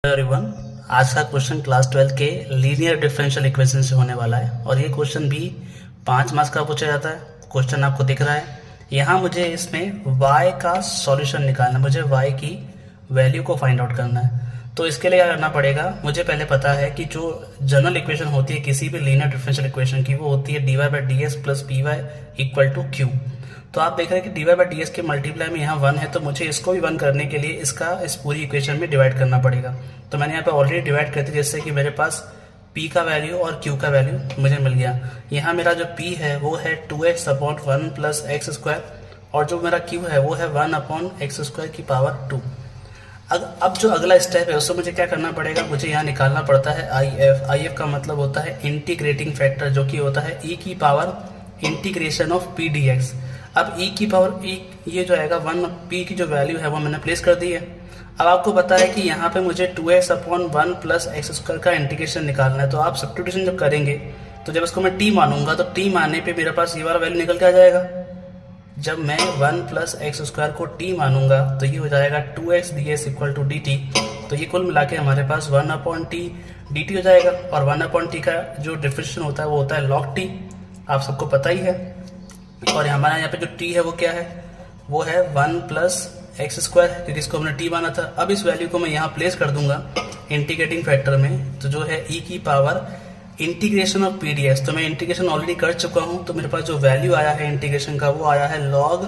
Everyone, आज का question class 12 के लीनियर डिफरेंशियल इक्वेशन से होने वाला है और ये क्वेश्चन भी 5 मार्क्स का पूछा जाता है। क्वेश्चन आपको दिख रहा है। यहाँ मुझे इसमें y का सॉल्यूशन निकालना है, मुझे y की वैल्यू को फाइंड आउट करना है। तो इसके लिए क्या करना पड़ेगा, मुझे पहले पता है कि जो जनरल इक्वेशन होती है किसी भी लीनियर डिफरेंशियल इक्वेशन की, वो होती है dy/ds plus py equal to q। तो आप देख रहे हैं कि dy/ds के मल्टीप्लाई में यहाँ 1 है, तो मुझे इसको भी 1 करने के लिए इसका इस पूरी इक्वेशन में डिवाइड करना पड़ेगा। तो मैंने यहाँ पे ऑलरेडी डिवाइड कर दिया, जिससे कि मेरे पास p का वैल्यू और q का वैल्यू मुझे मिल गया। यहाँ मेरा जो p है वो है 2x/1 प्लस एक्स स्क्वायर, और जो मेरा q है वो है 1/x² की पावर 2। अब जो अगला स्टेप है उससे मुझे क्या करना पड़ेगा, मुझे यहाँ निकालना पड़ता है IF का मतलब होता है इंटीग्रेटिंग फैक्टर, जो कि होता है e की power integration of p dx। अब e की पावर ये जो आएगा 1p की जो वैल्यू है वो मैंने प्लेस कर दी है। अब आपको पता है कि यहाँ पे मुझे 2x/1 प्लस x² का इंटीग्रेशन निकालना है। तो आप सब्स्टिट्यूशन जब करेंगे तो जब इसको मैं t मानूंगा तो t मानने पे मेरे पास ये वाला वैल्यू निकल के आ जाएगा। जब मैं 1 प्लस x² को t मानूंगा तो ये हो जाएगा 2x ds equal to dt। तो ये कुल मिला के हमारे पास 1/t dt हो जाएगा, और 1/t का जो डिफरेंशिएशन होता है वो होता है log t, आप सबको पता ही है। और हमारा यहाँ पे जो t है वो क्या है, वो है 1 प्लस x², क्योंकि इसको हमने t माना था। अब इस वैल्यू को मैं यहाँ प्लेस कर दूंगा इंटीग्रेटिंग फैक्टर में, तो जो है e की power integration of p dx। तो मैं इंटीग्रेशन ऑलरेडी कर चुका हूँ, तो मेरे पास जो वैल्यू आया है इंटीग्रेशन का वो आया है log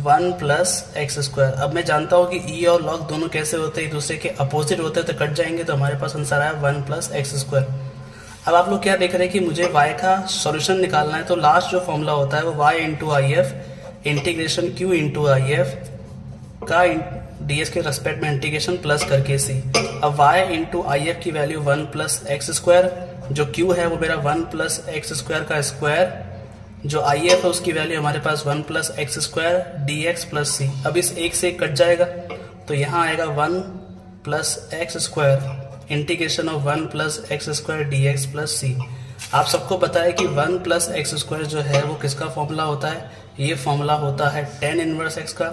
1 प्लस x²। अब मैं जानता हूँ कि e और log दोनों कैसे होते हैं, एक दूसरे के अपोजिट होते हैं, तो कट जाएंगे। तो हमारे पास आंसर आया 1 प्लस x²। अब आप लोग क्या देख रहे हैं कि मुझे y का सॉल्यूशन निकालना है। तो लास्ट जो फॉर्मूला होता है वो y into I F integration q into I F का ds के रेस्पेक्ट में इंटीग्रेशन प्लस करके c। अब y इंटू आई एफ की वैल्यू 1 प्लस x², जो q है वो मेरा 1 प्लस x² का स्क्वायर, जो आई एफ है उसकी वैल्यू हमारे पास 1 plus x² dx plus c। अब इस एक से कट जाएगा तो यहाँ आएगा 1 plus x² integration of 1 plus x² dx plus c। आप सबको पता है कि 1 प्लस x² जो है वो किसका फॉर्मूला होता है, ये फॉर्मूला होता है tan इनवर्स x का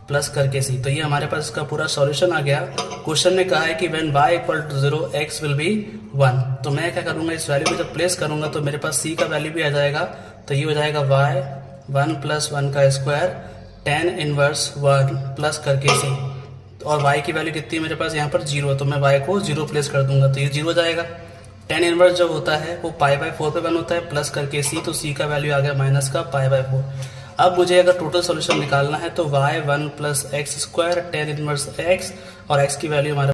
प्लस करके c। तो ये हमारे पास इसका पूरा सॉल्यूशन आ गया। क्वेश्चन में कहा है कि when y equal to 0 x will be 1। तो मैं क्या करूंगा, इस वैल्यू को जब प्लेस करूंगा तो मेरे पास c का वैल्यू भी आ जाएगा। तो ये हो जाएगा y 1 प्लस 1 का स्क्वायर tan इनवर्स 1 प्लस करके c, और y की वैल्यू कितनी है मेरे पास यहाँ पर 0, तो मैं y को 0 प्लेस कर दूंगा तो ये 0 हो जाएगा। tan इनवर्स जो होता है वो π/4 पे 1 होता है, प्लस करके c, तो c का वैल्यू आ गया माइनस का π/4। अब मुझे अगर टोटल सॉल्यूशन निकालना है तो y 1 plus x² tan inverse x, और x की वैल्यू हमारे